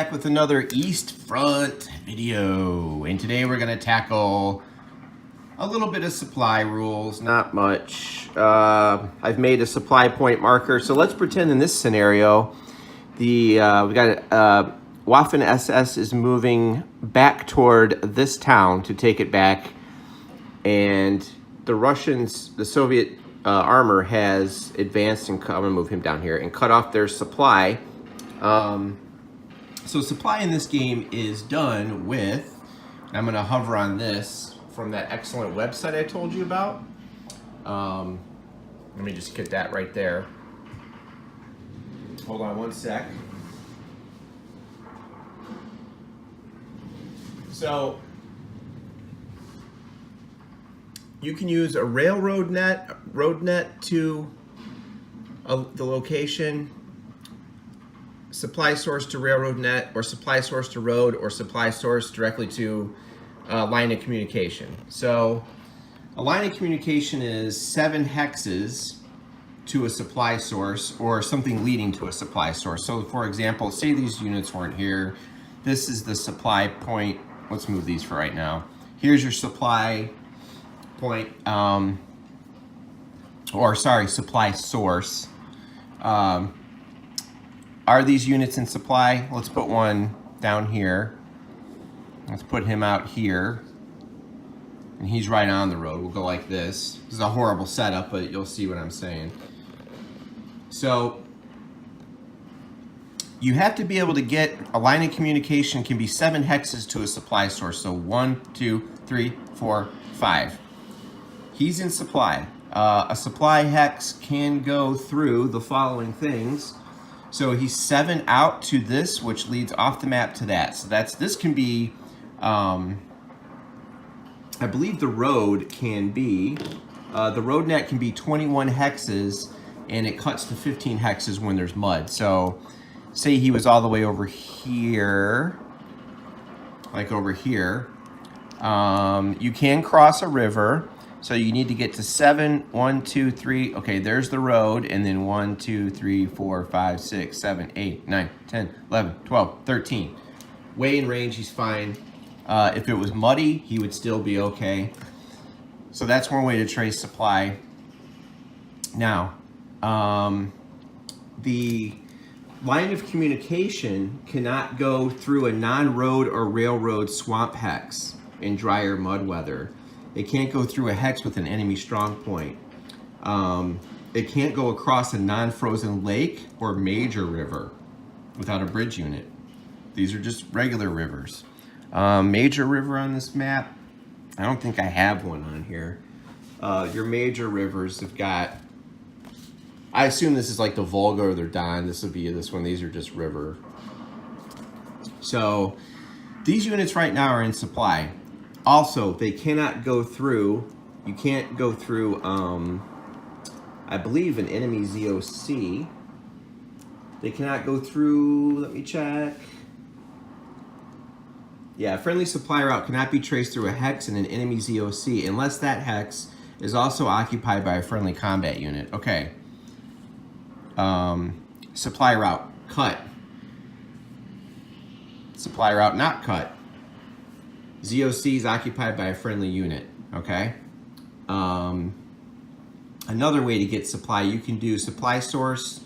back with another East Front video, and today we're going to tackle a little bit of supply rules, not much. I've made a supply point marker, so let's pretend in this scenario we got Waffen SS is moving back toward this town to take it back, and the Russians, the Soviet armor has advanced, and I'm going to move him down here, and cut off their supply. So supply in this game is done with, I'm going to hover on this from that excellent website I told you about. Let me just get that right there. Hold on one sec. So you can use a road net to the location, supply source to railroad net, or supply source to road, or supply source directly to line of communication. So a line of communication is 7 hexes to a supply source or something leading to a supply source. So for example, say these units weren't here. This is the supply point. Let's move these for right now. Here's your supply point, supply source. Are these units in supply? Let's put one down here. Let's put him out here. And he's right on the road. We'll go like this. This is a horrible setup, but you'll see what I'm saying. So you have to be able to get a line of communication can be 7 hexes to a supply source. So 1, 2, 3, 4, 5. He's in supply. A supply hex can go through the following things. So he's 7 out to this, which leads off the map to that. So this can be, I believe the road can be, the road net can be 21 hexes, and it cuts to 15 hexes when there's mud. So say he was all the way over here, like over here. You can cross a river. So you need to get to 7, 1, 2, 3. Okay, there's the road, and then 1, 2, 3, 4, 5, 6, 7, 8, 9, 10, 11, 12, 13. Way in range, he's fine. If it was muddy, he would still be okay. So that's one way to trace supply. Now, the line of communication cannot go through a non-road or railroad swamp hex in drier mud weather. It can't go through a hex with an enemy strong point. It can't go across a non-frozen lake or major river without a bridge unit. These are just regular rivers. Major river on this map, I don't think I have one on here. Your major rivers have got, I assume this is like the Volga or the Don. This would be this one. These are just river. So these units right now are in supply. Also, they cannot go through, you can't go through, I believe an enemy ZOC. They cannot go through, let me check. Yeah, a friendly supply route cannot be traced through a hex in an enemy ZOC unless that hex is also occupied by a friendly combat unit. Okay. Supply route, cut. Supply route not cut. ZOC is occupied by a friendly unit, okay? Another way to get supply, you can do supply source,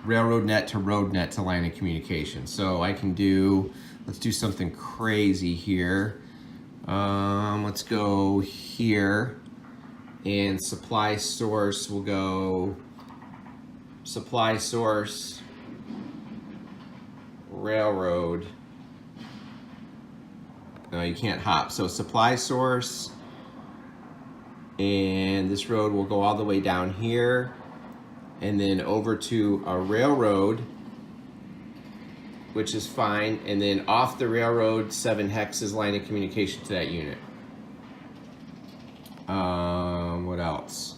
railroad net to road net to line of communication. So I can do, let's do something crazy here. Let's go here, and supply source will go supply source, railroad. No, you can't hop. So supply source, and this road will go all the way down here, and then over to a railroad, which is fine, and then off the railroad, 7 hexes line of communication to that unit. What else?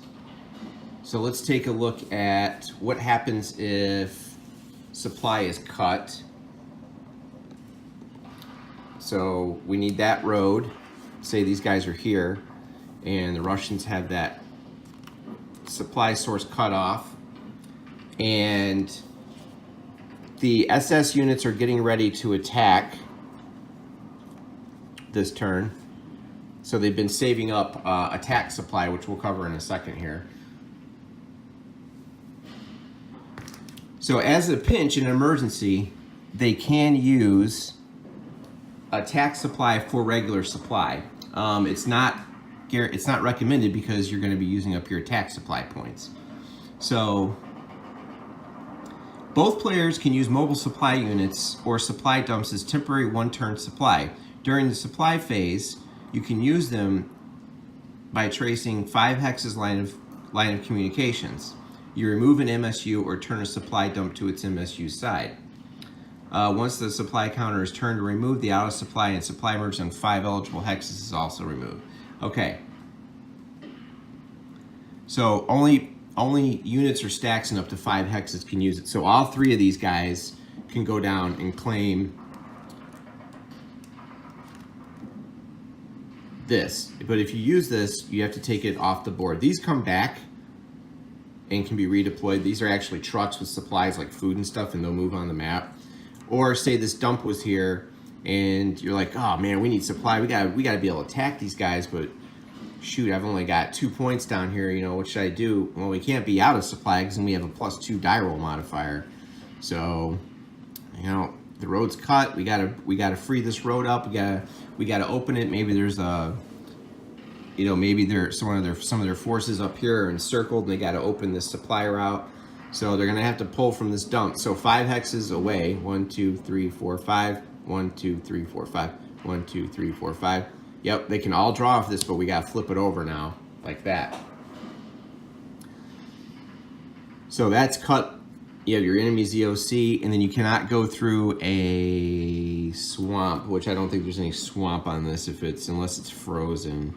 So let's take a look at what happens if supply is cut. So we need that road. Say these guys are here, and the Russians have that supply source cut off, and the SS units are getting ready to attack this turn. So they've been saving up attack supply, which we'll cover in a second here. So as a pinch, in an emergency, they can use attack supply for regular supply. It's not recommended because you're going to be using up your attack supply points. So both players can use mobile supply units or supply dumps as temporary one-turn supply. During the supply phase, you can use them by tracing 5 hexes line of communications. You remove an MSU or turn a supply dump to its MSU side. Once the supply counter is turned to remove, the auto supply and supply merge on 5 eligible hexes is also removed. Okay. So only units or stacks in up to 5 hexes can use it. So all 3 of these guys can go down and claim this. But if you use this, you have to take it off the board. These come back and can be redeployed. These are actually trucks with supplies like food and stuff, and they'll move on the map. Or say this dump was here and you're like, oh man, we need supply. We gotta be able to attack these guys, but shoot, I've only got 2 points down here, you know, what should I do? Well, we can't be out of supply because we have a +2 die roll modifier. So, you know, the road's cut. We gotta free this road up. We gotta open it. Maybe there's a, you know, maybe some of their forces up here are encircled and they gotta open this supply route. So they're gonna have to pull from this dump. So 5 hexes away. 1, 2, 3, 4, 5. 1, 2, 3, 4, 5. 1, 2, 3, 4, 5. Yep, they can all draw off this, but we gotta flip it over now, like that. So that's cut. You have your enemy's EOC, and then you cannot go through a swamp, which I don't think there's any swamp on this unless it's frozen.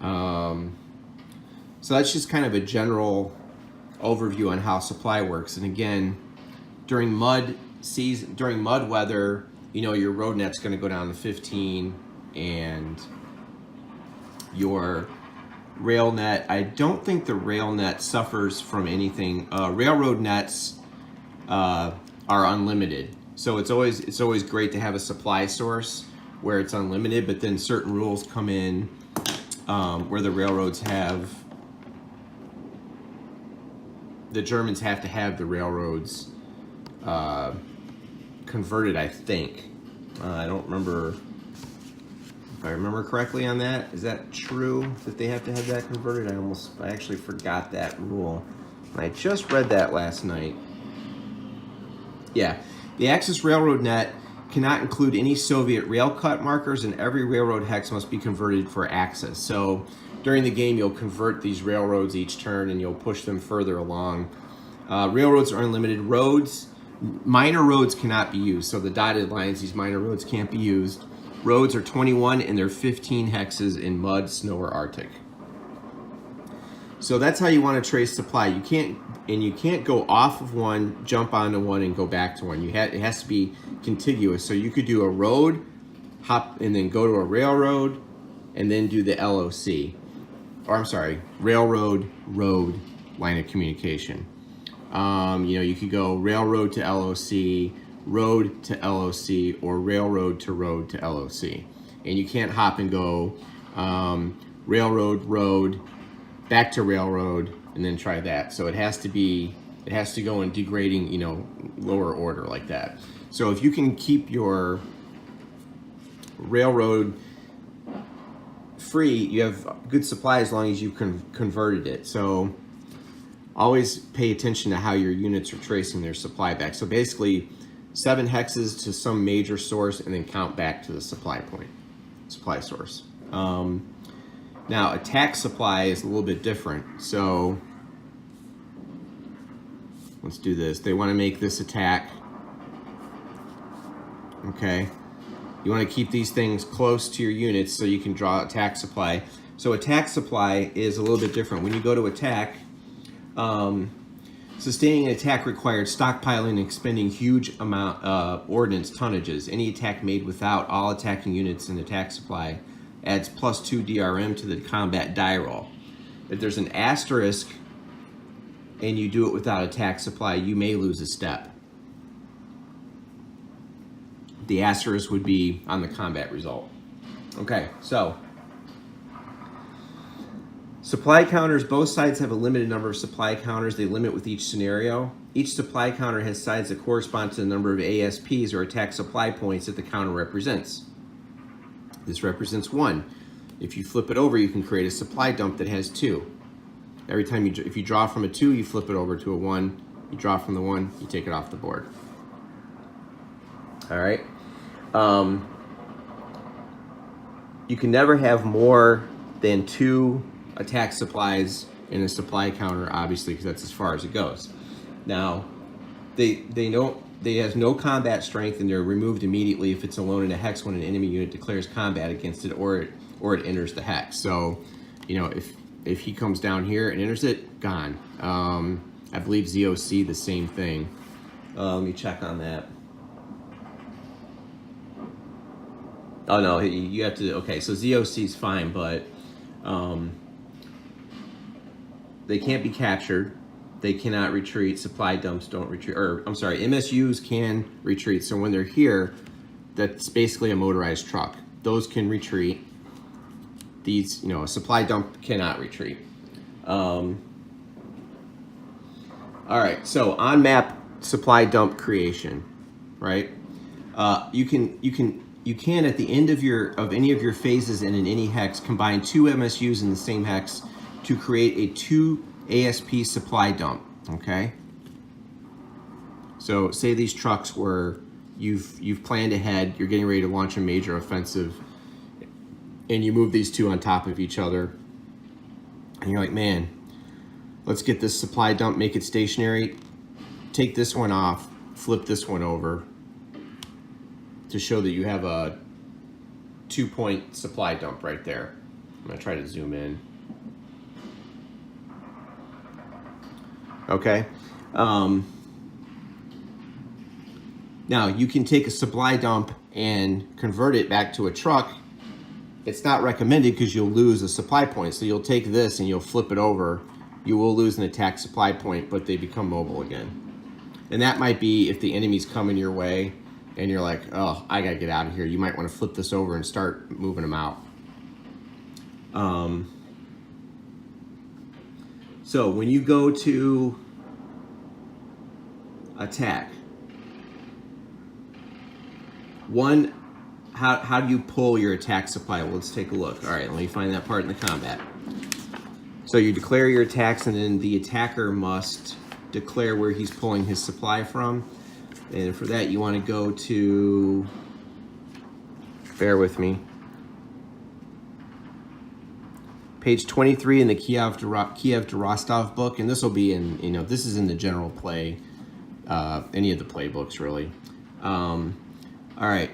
So that's just kind of a general overview on how supply works. And again, during mud weather, you know, your road net's going to go down to 15, and your rail net, I don't think the rail net suffers from anything. Railroad nets are unlimited, so it's always great to have a supply source where it's unlimited. But then certain rules come in where the railroads have. The Germans have to have the railroads converted, I think. I don't remember if I remember correctly on that. Is that true that they have to have that converted? I actually forgot that rule. I just read that last night. Yeah, the Axis Railroad net cannot include any Soviet rail cut markers, and every railroad hex must be converted for access. So during the game, you'll convert these railroads each turn, and you'll push them further along. Railroads are unlimited. Roads, minor roads cannot be used. So the dotted lines, these minor roads can't be used. Roads are 21, and they're 15 hexes in mud, snow, or Arctic. So that's how you want to trace supply. You can't go off of one, jump onto one, and go back to one. It has to be contiguous. So you could do a road, hop, and then go to a railroad, and then do the LOC. Or I'm sorry, railroad, road, line of communication. You know, you could go railroad to LOC, road to LOC, or railroad to LOC. And you can't hop and go railroad, road, back to railroad, and then try that. So it has to go in degrading, you know, lower order like that. So if you can keep your railroad free, you have good supply as long as you converted it. So always pay attention to how your units are tracing their supply back. So basically 7 hexes to some major source and then count back to the supply source. Now attack supply is a little bit different. So let's do this. They want to make this attack. Okay. You want to keep these things close to your units so you can draw attack supply. So attack supply is a little bit different. When you go to attack, sustaining an attack required stockpiling and expending huge amount ordnance tonnages. Any attack made without all attacking units in attack supply adds +2 DRM to the combat die roll. If there's an asterisk and you do it without attack supply, you may lose a step. The asterisk would be on the combat result. Okay, so supply counters, both sides have a limited number of supply counters. They limit with each scenario. Each supply counter has sides that correspond to the number of ASPs or attack supply points that the counter represents. This represents 1. If you flip it over, you can create a supply dump that has 2. Every time if you draw from a 2, you flip it over to a 1. You draw from the 1, you take it off the board. All right. You can never have more than 2 attack supplies in a supply counter, obviously, because that's as far as it goes. Now, they have no combat strength, and they're removed immediately if it's alone in a hex when an enemy unit declares combat against it or it enters the hex. So, you know, if he comes down here and enters it, gone. I believe ZOC the same thing. Let me check on that. Oh no, you have to. Okay, so ZOC is fine, but they can't be captured. They cannot retreat. Supply dumps don't retreat. Or I'm sorry, MSUs can retreat. So when they're here, that's basically a motorized truck. Those can retreat. These, you know, a supply dump cannot retreat. All right, so on map supply dump creation, right? You can at the end of any of your phases and in any hex combine 2 MSUs in the same hex to create a 2 ASP supply dump. Okay. So say these trucks were you've planned ahead, you're getting ready to launch a major offensive, and you move these 2 on top of each other, and you're like, man, let's get this supply dump, make it stationary, take this one off, flip this one over to show that you have a 2-point supply dump right there. I'm gonna try to zoom in. Okay. Now you can take a supply dump and convert it back to a truck. It's not recommended because you'll lose a supply point. So you'll take this and you'll flip it over. You will lose an attack supply point, but they become mobile again. And that might be if the enemy's coming your way and you're like, oh, I gotta get out of here. You might want to flip this over and start moving them out. So when you go to attack, how do you pull your attack supply? Well, let's take a look. All right, let me find that part in the combat. So you declare your attacks, and then the attacker must declare where he's pulling his supply from. And for that, you want to go to, bear with me, page 23 in the Kiev to Rostov book, and this will be in, you know, this is in the general play, any of the playbooks really. All right,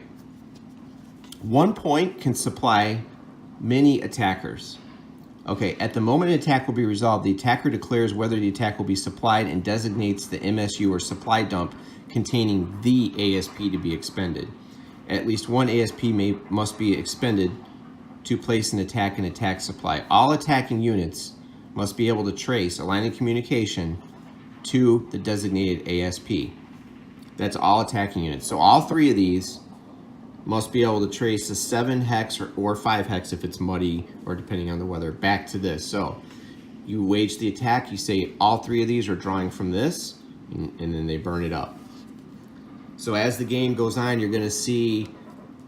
1 point can supply many attackers. Okay, at the moment an attack will be resolved, the attacker declares whether the attack will be supplied and designates the MSU or supply dump containing the ASP to be expended. At least 1 ASP must be expended to place an attack and attack supply. All attacking units must be able to trace a line of communication to the designated ASP. That's all attacking units. So all 3 of these must be able to trace a 7 hex or 5 hex if it's muddy or depending on the weather back to this. So you wage the attack, you say all 3 of these are drawing from this, and then they burn it up. So as the game goes on, you're gonna see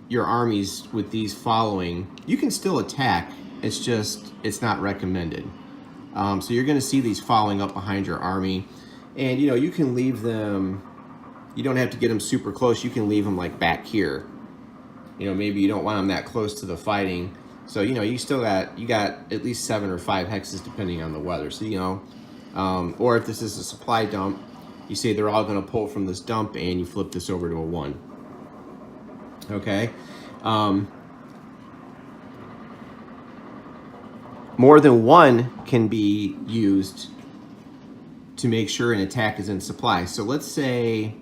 your armies with these following. You can still attack, it's just, it's not recommended. So you're gonna see these following up behind your army, and you know, you can leave them, you don't have to get them super close, you can leave them like back here. You know, maybe you don't want them that close to the fighting. So, you know, you got at least 7 or 5 hexes depending on the weather. So, you know, or if this is a supply dump, you say they're all gonna pull from this dump and you flip this over to a 1. Okay. More than 1 can be used to make sure an attack is in supply. So let's say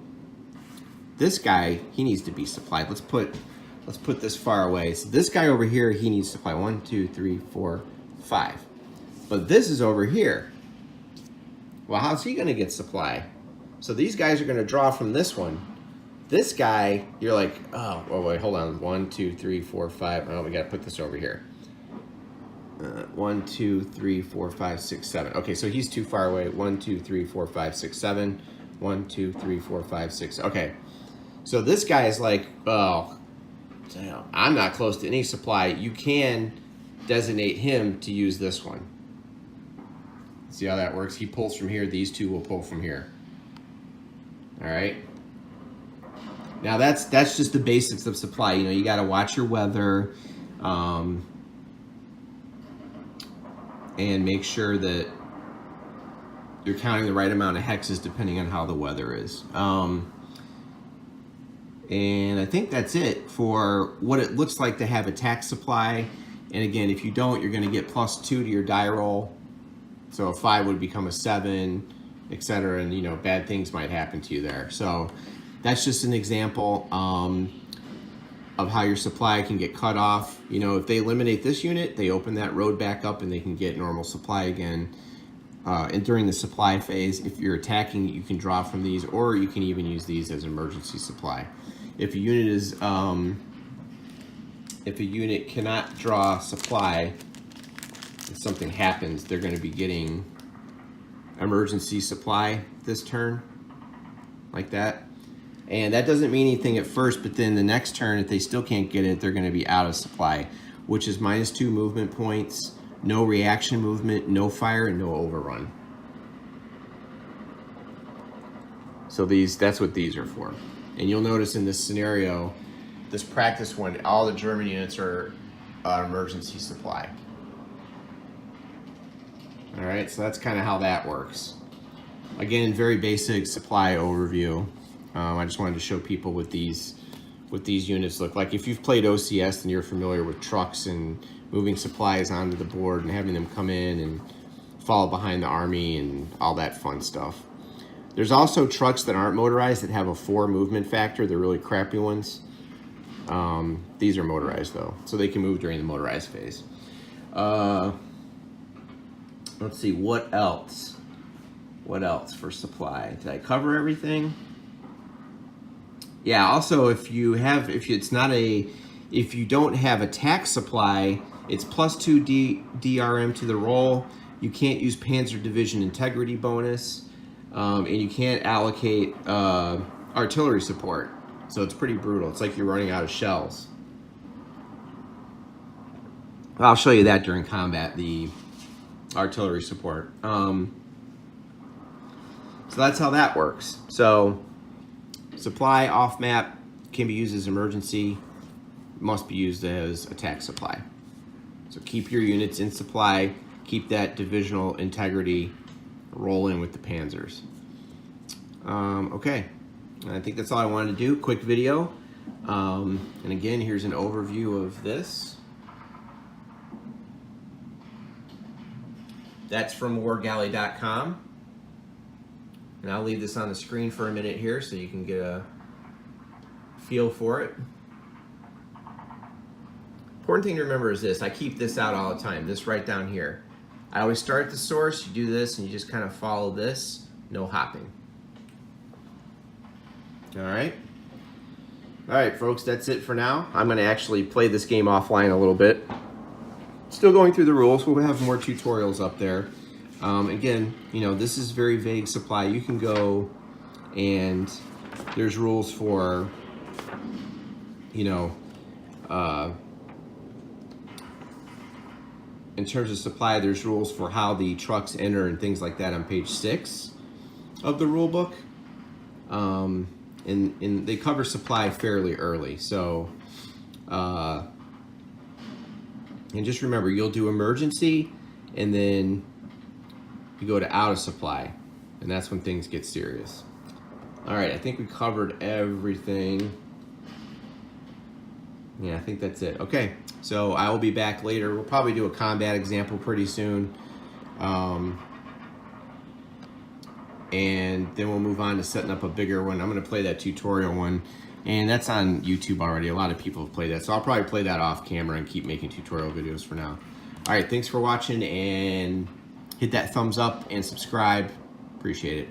this guy, he needs to be supplied. Let's put this far away. So this guy over here, he needs supply. 1, 2, 3, 4, 5. But this is over here. Well, how's he gonna get supply? So these guys are gonna draw from this one This guy, you're like, oh wait, hold on. 1, 2, 3, 4, 5. Oh, we got to put this over here. 1, 2, 3, 4, 5, 6, 7. Okay, so he's too far away. 1, 2, 3, 4, 5, 6, 7. 1, 2, 3, 4, 5, 6. Okay, so this guy is like, oh, damn, I'm not close to any supply. You can designate him to use this one. See how that works? He pulls from here. These two will pull from here. All right. Now that's just the basics of supply. You know, you got to watch your weather, and make sure that you're counting the right amount of hexes depending on how the weather is. And I think that's it for what it looks like to have a tax supply. And again, if you don't, you're going to get +2 to your die roll. So a 5 would become a 7, etc. And, you know, bad things might happen to you there. So that's just an example of how your supply can get cut off. You know, if they eliminate this unit, they open that road back up and they can get normal supply again. And during the supply phase, if you're attacking, you can draw from these, or you can even use these as emergency supply. If a unit is, if a unit cannot draw supply, if something happens, they're going to be getting emergency supply this turn, like that. And that doesn't mean anything at first, but then the next turn, if they still can't get it, they're going to be out of supply, which is -2 movement points, no reaction movement, no fire, and no overrun. So that's what these are for. And you'll notice in this scenario, this practice one, all the German units are emergency supply. All right, so that's kind of how that works. Again, very basic supply overview. I just wanted to show people what these units look like. If you've played OCS and you're familiar with trucks and moving supplies onto the board and having them come in and follow behind the army and all that fun stuff. There's also trucks that aren't motorized that have a 4 movement factor. They're really crappy ones. These are motorized though, so they can move during the motorized phase. Let's see, what else? What else for supply? Did I cover everything? Yeah, also if you don't have a tax supply, it's +2 DRM to the roll. You can't use Panzer Division integrity bonus, and you can't allocate artillery support. So it's pretty brutal. It's like you're running out of shells. I'll show you that during combat, the artillery support. So that's how that works. So supply off map can be used as emergency, must be used as attack supply. So keep your units in supply, keep that divisional integrity, roll in with the panzers. Okay, I think that's all I wanted to do. Quick video. And again, here's an overview of this. That's from wargalley.com. And I'll leave this on the screen for a minute here so you can get a feel for it. Important thing to remember is this. I keep this out all the time, this right down here. I always start at the source, you do this, and you just kind of follow this, no hopping. All right, folks, that's it for now. I'm going to actually play this game offline a little bit. Still going through the rules. We'll have more tutorials up there. Again, you know, this is very vague supply. You can go and there's rules for, you know, in terms of supply, there's rules for how the trucks enter and things like that on page 6 of the rule book. And they cover supply fairly early. So, and just remember, you'll do emergency and then you go to out of supply, and that's when things get serious. All right, I think we covered everything. Yeah, I think that's it. Okay, so I will be back later. We'll probably do a combat example pretty soon. And then we'll move on to setting up a bigger one. I'm gonna play that tutorial one, and that's on YouTube already. A lot of people have played that, so I'll probably play that off camera and keep making tutorial videos for now. All right, thanks for watching, and hit that thumbs up and subscribe. Appreciate it.